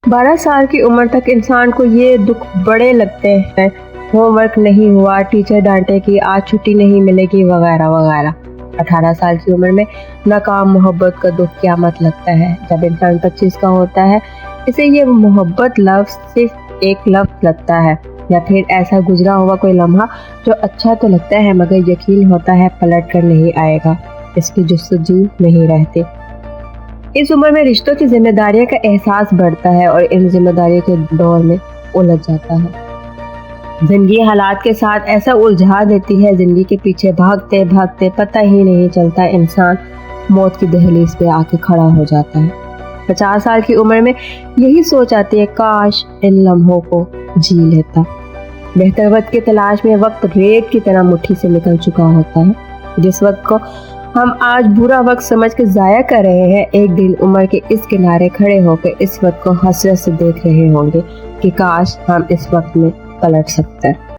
12 سال کی عمر تک انسان کو یہ دکھ بڑے لگتے ہیں، ہوم ورک نہیں ہوا، ٹیچر ڈانٹے گی، آج چھٹی نہیں ملے گی، وغیرہ وغیرہ۔ 18 سال کی عمر میں ناکام محبت کا دکھ قیامت لگتا ہے۔ جب انسان 25 کا ہوتا ہے اسے یہ محبت لفظ صرف ایک لفظ لگتا ہے، یا پھر ایسا گزرا ہوا کوئی لمحہ جو اچھا تو لگتا ہے مگر یقین ہوتا ہے پلٹ کر نہیں آئے گا، اس کی جستجو نہیں رہتی۔ اس عمر میں رشتوں کی ذمہ داریوں کا احساس بڑھتا ہے اور ان ذمہ داریوں کے دور میں الجھ جاتا ہے۔ زندگی حالات کے ساتھ ایسا الجھا دیتی ہے، زندگی کے پیچھے بھاگتے بھاگتے پتہ ہی نہیں چلتا انسان موت کی دہلیز پہ آ کے کھڑا ہو جاتا ہے۔ 50 سال کی عمر میں یہی سوچ آتی ہے کاش ان لمحوں کو جی لیتا۔ بہتر وقت کی تلاش میں وقت ریت کی طرح مٹھی سے نکل چکا ہوتا ہے۔ جس وقت کو ہم آج برا وقت سمجھ کے ضائع کر رہے ہیں، ایک دن عمر کے اس کنارے کھڑے ہو کے اس وقت کو حسرت سے دیکھ رہے ہوں گے کہ کاش ہم اس وقت میں پلٹ سکتے ہیں۔